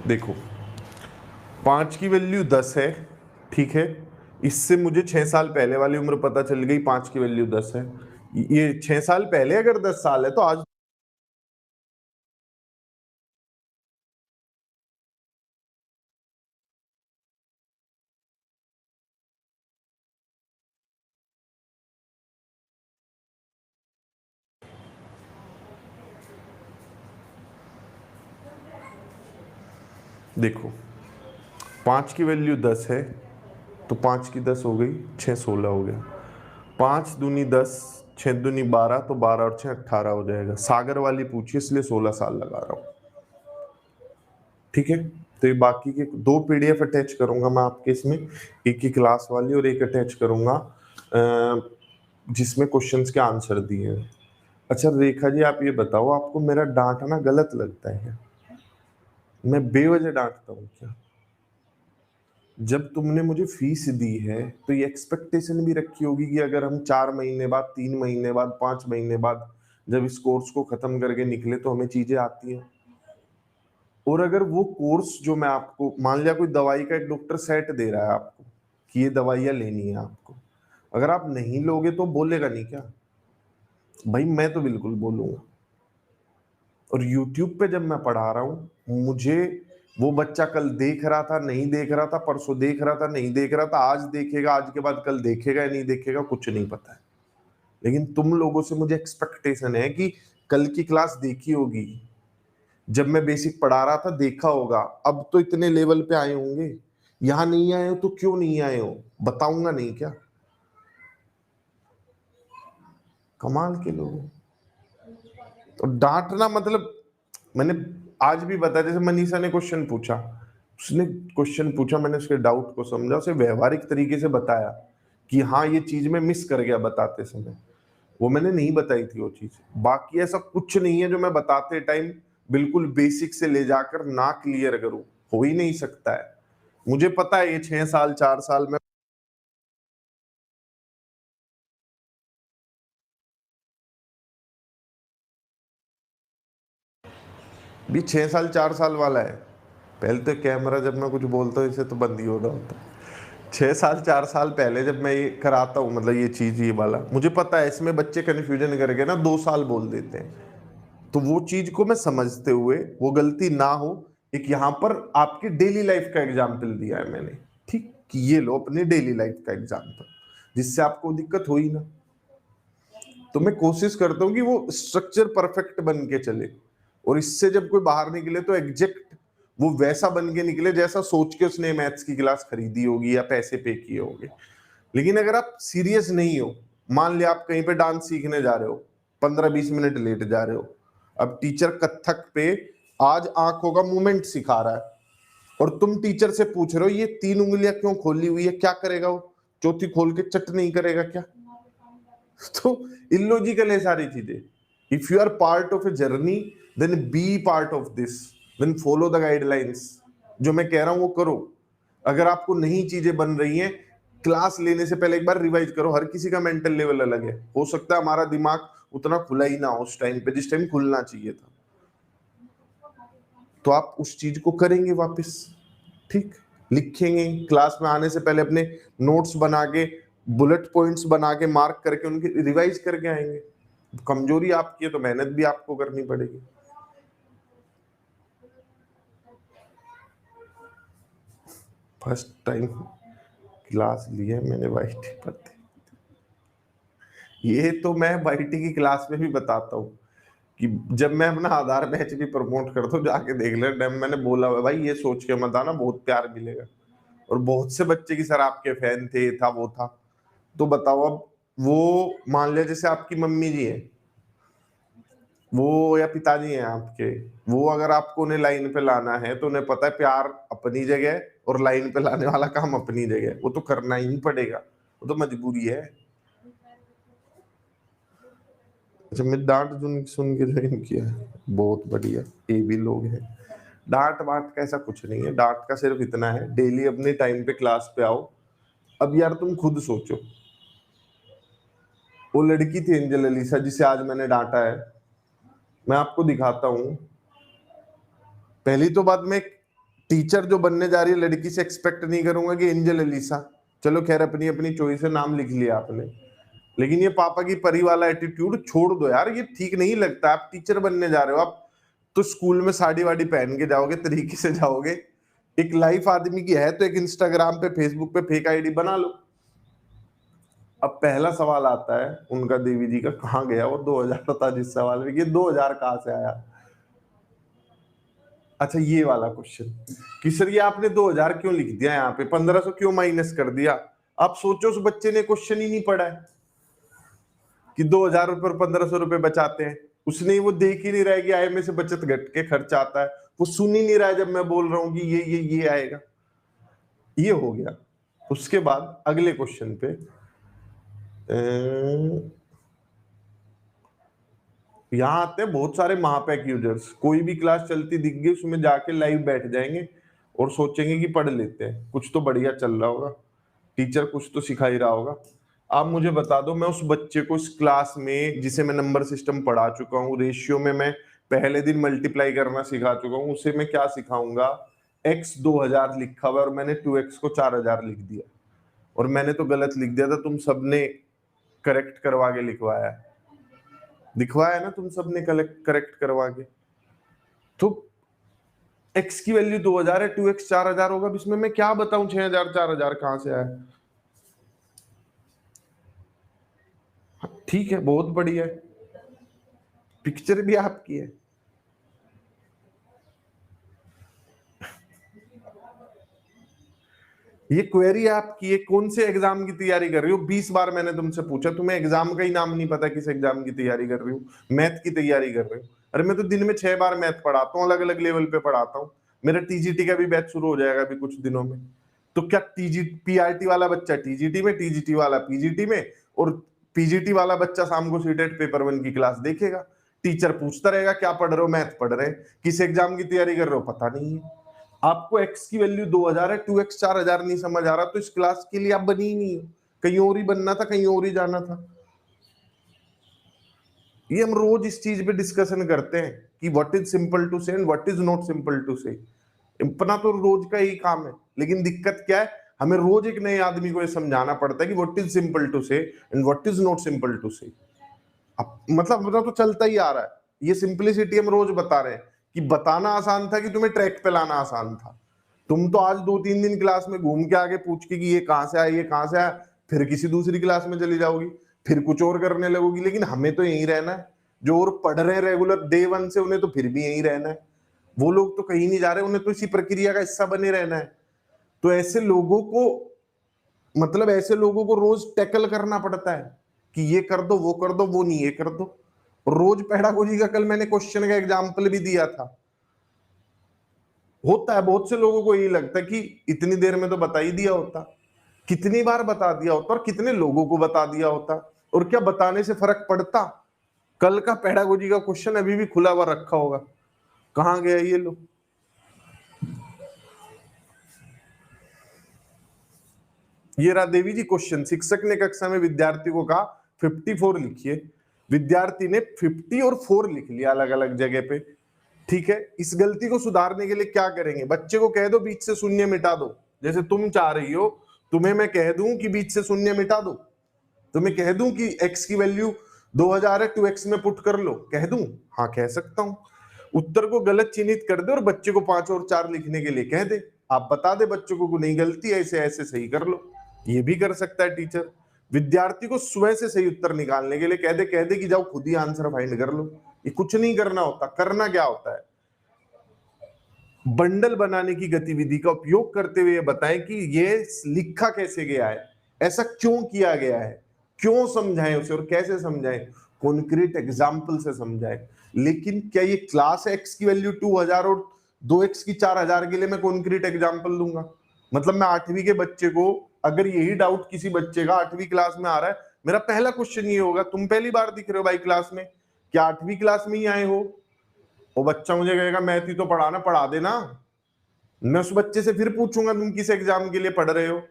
देखो 5 की वैल्यू 10 है, ठीक है। इससे मुझे 6 साल पहले वाली उम्र पता चल गई, 5 की वैल्यू 10 है। ये 6 साल पहले अगर 10 साल है तो आज देखो 5 की वैल्यू 10 है तो 5 की 10 हो गई, 6 16 हो गया। 5 दूनी 10, 6 दूनी 12, तो 12 और 6 18 हो जाएगा। सागर वाली पूछी इसलिए 16 साल लगा रहा हूं, ठीक है। तो ये बाकी के 2 पीडीएफ अटैच करूंगा मैं आपके इसमें, एक की क्लास वाली और एक अटैच करूंगा जिसमें क्वेश्चंस के आंसर दिए हैं। अच्छा रेखा जी आप ये बताओ, आपको मेरा डांटना गलत लगता है? मैं बेवजह डांटता हूँ क्या? जब तुमने मुझे फीस दी है तो ये एक्सपेक्टेशन भी रखी होगी कि अगर हम 4 महीने बाद, 3 महीने बाद, 5 महीने बाद जब इस कोर्स को खत्म करके निकले तो हमें चीजें आती हैं। और अगर वो कोर्स जो मैं आपको, मान लिया कोई दवाई का एक डॉक्टर सेट दे रहा है आपको कि ये दवाइयां लेनी है आपको, अगर आप नहीं लोगे तो बोलेगा नहीं क्या? भाई मैं तो बिल्कुल बोलूंगा। और YouTube पे जब मैं पढ़ा रहा हूँ, मुझे वो बच्चा कल देख रहा था, नहीं देख रहा था, परसों देख रहा था, नहीं देख रहा था, आज देखेगा, आज के बाद कल देखेगा या नहीं देखेगा, कुछ नहीं पता है। लेकिन तुम लोगों से मुझे एक्सपेक्टेशन है कि कल की क्लास देखी होगी, जब मैं बेसिक पढ़ा रहा था देखा होगा, अब तो इतने लेवल पे आए होंगे। यहां नहीं आए हो तो क्यों नहीं आए हो, बताऊंगा नहीं क्या? कमाल के लोग हैं। तो डांटना मतलब, मैंने आज भी बताया, जैसे मनीषा ने क्वेश्चन पूछा, उसने क्वेश्चन पूछा, मैंने उसके डाउट को समझा, उसे व्यवहारिक तरीके से बताया कि हाँ ये चीज मैं मिस कर गया बताते समय, वो मैंने नहीं बताई थी वो चीज। बाकी ऐसा कुछ नहीं है जो मैं बताते टाइम बिल्कुल बेसिक से ले जाकर ना क्लियर करूं, हो ही नहीं सकता है। मुझे पता है ये 6 साल 4 साल में भी 6 साल 4 साल वाला है। पहले तो कैमरा जब मैं कुछ बोलता हूँ इसे तो बंद ही हो रहा होता है। 6 साल 4 साल पहले जब मैं ये कराता हूँ, मतलब ये चीज ये वाला, मुझे पता है इसमें बच्चे कन्फ्यूजन करके ना 2 साल बोल देते हैं। तो वो चीज को मैं समझते हुए वो गलती ना हो, एक यहाँ पर आपकी डेली लाइफ का एग्जाम्पल दिया है मैंने, ठीक, कि ये लो अपनी डेली लाइफ का एग्जाम्पल, जिससे आपको दिक्कत हो ही ना। तो मैं कोशिश करता हूँ कि वो स्ट्रक्चर परफेक्ट बन के चले, और इससे जब कोई बाहर निकले तो एग्जैक्ट वो वैसा बन के निकले जैसा सोच के उसने मैथ्स की क्लास खरीदी होगी या पैसे पे किए होंगे। लेकिन अगर आप सीरियस नहीं हो, मान लिया आप कहीं पे डांस सीखने जा रहे हो, 15-20 मिनट लेट जा रहे हो, अब टीचर कथक पे आज आंखों का मूवमेंट सिखा रहा है, और तुम टीचर से पूछ रहे हो ये 3 उंगलियां क्यों खोली हुई है, क्या करेगा वो, चौथी खोल के चट नहीं करेगा क्या? तो इलॉजिकल है सारी चीजें। If you are part of a journey, then be part of this, then follow the guidelines. जो मैं कह रहा हूं वो करो। अगर आपको नई चीजें बन रही हैं, क्लास लेने से पहले एक बार रिवाइज करो। हर किसी का मेंटल लेवल अलग है, हो सकता है हमारा दिमाग उतना खुला ही ना हो उस टाइम पे जिस टाइम खुलना चाहिए था, तो आप उस चीज को करेंगे वापस, ठीक, लिखेंगे क्लास में आने से पहले, अपने नोट्स बना के, बुलेट पॉइंट्स बना के, मार्क करके उनकी रिवाइज करके आएंगे। कमजोरी आपकी है तो मेहनत भी आपको करनी पड़ेगी। फर्स्ट टाइम क्लास ली है मैंने वाईटी पर, ये तो मैं वाईटी की क्लास में भी बताता हूँ कि जब मैं अपना आधार बैच भी प्रमोट करता हूँ, जाके देख ले, मैंने बोला हुआ भाई ये सोच के मत आना, बहुत प्यार मिलेगा। और बहुत से बच्चे की सर आपके फैन थे, था वो था। तो बताओ अब, वो मान लिया जैसे आपकी मम्मी जी है, वो या पिताजी हैं आपके, वो अगर आपको उन्हें लाइन पे लाना है तो उन्हें पता है प्यार अपनी जगह और लाइन पे लाने वाला काम अपनी जगह, वो तो करना ही पड़ेगा, वो तो मजबूरी है। अच्छा, मैं डांट सुन सुन के ज्वाइन किया है, बहुत बढ़िया, ये भी लोग हैं। डांट वाट का ऐसा कुछ नहीं है, डांट का सिर्फ इतना है, डेली अपने टाइम पे क्लास पे आओ। अब यार तुम खुद सोचो, वो लड़की थी एंजल अलीसा जिसे आज मैंने डांटा है, मैं आपको दिखाता हूँ। पहली तो बात, मैं टीचर जो बनने जा रही है लड़की से एक्सपेक्ट नहीं करूंगा कि एंजल अलीसा, चलो खैर अपनी अपनी चॉइस है, नाम लिख लिया आपने, लेकिन ये पापा की परी वाला एटीट्यूड छोड़ दो यार, ये ठीक नहीं लगता। आप टीचर बनने जा रहे हो, आप तो स्कूल में साड़ी वाड़ी पहन के जाओगे, तरीके से जाओगे। एक लाइफ आदमी की है तो एक इंस्टाग्राम पे फेसबुक पे फेक आईडी बना लो। अब पहला सवाल आता है उनका, देवी जी का, कहाँ गया वो 2000 था जिस सवाल में, ये 2000 कहाँ से आया? अच्छा, ये वाला क्वेश्चन कि सर ये आपने 2000 क्यों लिख दिया, यहाँ पे 1500 क्यों माइनस कर दिया? आप सोचो उस बच्चे ने क्वेश्चन ही नहीं पढ़ा है कि 2000 रुपए और 1500 रुपए बचाते हैं। उसने वो देख ही नहीं रहा है कि आय में से बचत घट के खर्च आता है, वो सुन ही नहीं रहा है जब मैं बोल रहा हूं कि ये आएगा। ये हो गया। उसके बाद अगले क्वेश्चन पे, यहाँ आते हैं बहुत सारे महापैक यूजर्स, कोई भी क्लास चलती दिख गई उसमें जाके लाइव बैठ जाएंगे और सोचेंगे कि पढ़ लेते हैं, कुछ तो बढ़िया चल रहा होगा, टीचर कुछ तो सिखा ही रहा होगा। आप मुझे बता दो, मैं उस बच्चे को इस क्लास में जिसे मैं नंबर सिस्टम पढ़ा चुका हूँ, रेशियो में मैं पहले दिन मल्टीप्लाई करना सिखा चुका हूँ, उसे मैं क्या सिखाऊंगा? x 2000 लिखा हुआ और मैंने 2x को 4000 लिख दिया, और मैंने तो गलत लिख दिया था, तुम सबने करेक्ट करवा के लिखवाया है, दिखवाया ना तुम सबने करेक्ट करवा के। तो x की वैल्यू 2000 है, 2x 4000 होगा। अब इसमें मैं क्या बताऊं 6000 4000 कहां से आया? ठीक है, बहुत बढ़िया है, पिक्चर भी आपकी है। ये क्वेरी आपकी है, कौन से एग्जाम की तैयारी कर रही हो? 20 बार मैंने तुमसे पूछा, तुम्हें एग्जाम का ही नाम नहीं पता किस एग्जाम की तैयारी कर रही हो? मैथ की तैयारी कर रही हो? अरे मैं तो दिन में 6 बार मैथ पढ़ाता हूँ, अलग अलग लेवल पे पढ़ाता हूँ। मेरा टीजीटी का भी बैच शुरू हो जाएगा अभी कुछ दिनों में। तो क्या टीजी पीआरटी वाला बच्चा टीजीटी में, टीजीटी वाला पीजीटी में, और पीजीटी वाला बच्चा शाम को सीटेट पेपर 1 की क्लास देखेगा? टीचर पूछता रहेगा क्या पढ़ रहे हो? मैथ पढ़ रहे हैं। किस एग्जाम की तैयारी कर रहे हो? पता नहीं है। आपको x की वैल्यू 2000 है, 2x 4000 नहीं समझ आ रहा, तो इस क्लास के लिए आप बनी ही नहीं हो। कहीं और ही बनना था, कहीं और ही जाना था। ये हम रोज इस चीज पे डिस्कशन करते हैं कि what is simple to say and what is not simple to say. अपना तो रोज का यही काम है, लेकिन दिक्कत क्या है, हमें रोज एक नए आदमी को ये समझाना पड़ता है कि what is simple to say and what is not simple to say. मतलब तो चलता ही आ रहा है। ये सिंपलिसिटी हम रोज बता रहे हैं कि बताना आसान था कि तुम्हें ट्रैक पे लाना आसान था। तुम तो आज 2-3 दिन क्लास में घूम के आगे पूछ के कि ये कहां से आया, ये कहां से आया, फिर किसी दूसरी क्लास में चली जाओगी, फिर कुछ और करने लगोगी। लेकिन हमें तो यहीं रहना है। जो और पढ़ रहे हैं रेगुलर डे 1 से, उन्हें तो फिर भी यहीं रहना है। वो लोग तो कहीं नहीं जा रहे, उन्हें तो इसी प्रक्रिया का हिस्सा बने रहना है। तो ऐसे लोगों को, मतलब ऐसे लोगों को रोज टैकल करना पड़ता है कि ये कर दो, वो कर दो, वो नहीं ये कर दो। रोज पेडागोजी का कल मैंने क्वेश्चन का एग्जाम्पल भी दिया था। होता है बहुत से लोगों को यही लगता है कि इतनी देर में तो बता ही दिया होता, कितनी बार बता दिया होता और कितने लोगों को बता दिया होता, और क्या बताने से फर्क पड़ता? कल का पेडागोजी का क्वेश्चन अभी भी खुला हुआ रखा होगा, कहां गया ये लोग? ये रहा देवी जी क्वेश्चन। शिक्षक ने कक्षा में विद्यार्थी को कहा 54 लिखिए। विद्यार्थी ने 50 और 4 लिख लिया अलग अलग जगह पे। ठीक है, इस गलती को सुधारने के लिए क्या करेंगे? बच्चे को कह दो बीच से शून्य मिटा दो, जैसे तुम चाह रही हो। तुम्हें मैं कह दूं कि बीच से शून्य मिटा दो, तुम्हें कह दूं कि x की वैल्यू 2000 है, 2x में पुट कर लो, कह दूं? हाँ कह सकता हूं। उत्तर को गलत चिन्हित कर दे और बच्चे को 5 और 4 लिखने के लिए कह दे। आप बता दे बच्चों को नहीं, गलती ऐसे ऐसे सही कर लो। ये भी कर सकता है टीचर। विद्यार्थी को स्वयं से सही उत्तर निकालने के लिए कह दे कि जाओ खुद ही आंसर फाइंड कर लो। ये कुछ नहीं करना होता। करना क्या होता है, बंडल बनाने की गतिविधि का उपयोग करते हुए बताएं कि ये लिखा कैसे गया है, ऐसा क्यों किया गया है, क्यों समझाएं उसे और कैसे समझाएं, कॉन्क्रीट एग्जाम्पल से समझाएं। लेकिन क्या ये क्लास एक्स की वैल्यू 2000 और 2x की 4000 के लिए मैं कॉन्क्रीट एग्जाम्पल दूंगा? मतलब मैं 8वीं के बच्चे को, अगर यही डाउट किसी बच्चे का 8वीं क्लास में आ रहा है, मेरा पहला क्वेश्चन ये होगा, तुम पहली बार दिख रहे हो भाई क्लास में, क्या 8वीं क्लास में ही आए हो? वो बच्चा मुझे कहेगा मैथ ही तो पढ़ाना, पढ़ा देना। मैं उस बच्चे से फिर पूछूंगा तुम किस एग्जाम के लिए पढ़ रहे हो?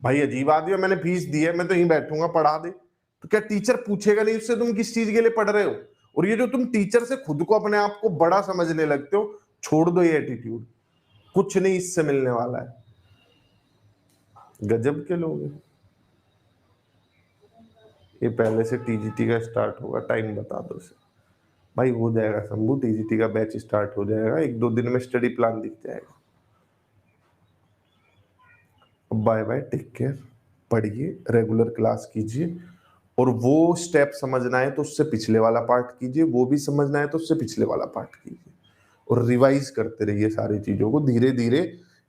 भाई अजीब आदमी है, मैंने फीस दी है, मैं तो यहीं बैठूंगा, पढ़ा दे। तो क्या टीचर पूछेगा नहीं उससे तुम किस चीज के लिए पढ़ रहे हो? और ये जो तुम टीचर से खुद को अपने आप को बड़ा समझने लगते हो, छोड़ दो ये एटीट्यूड, कुछ नहीं इससे मिलने वाला है। गजब के लोग हैं। ये पहले से टीजीटी का स्टार्ट होगा, टाइम बता दो उसे। भाई हो जाएगा शंभू, टीजीटी का बैच स्टार्ट हो जाएगा, 1-2 दिन में स्टडी प्लान दिख जाएगा। बाय बाय, टेक केयर, पढ़िए, रेगुलर क्लास कीजिए, और वो स्टेप समझना है तो उससे पिछले वाला पार्ट कीजिए, वो भी समझना है तो उससे पिछले वाला पार्ट कीजिए, और रिवाइज करते रहिए सारी चीजों को। धीरे धीरे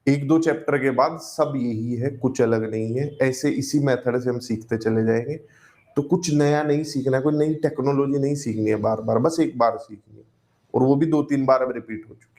1-2 चैप्टर के बाद सब यही है, कुछ अलग नहीं है। ऐसे इसी मेथड से हम सीखते चले जाएंगे। तो कुछ नया नहीं सीखना है, कोई नई टेक्नोलॉजी नहीं सीखनी है बार बार, बस एक बार सीखनी है, और वो भी 2-3 बार अब रिपीट हो चुकी है।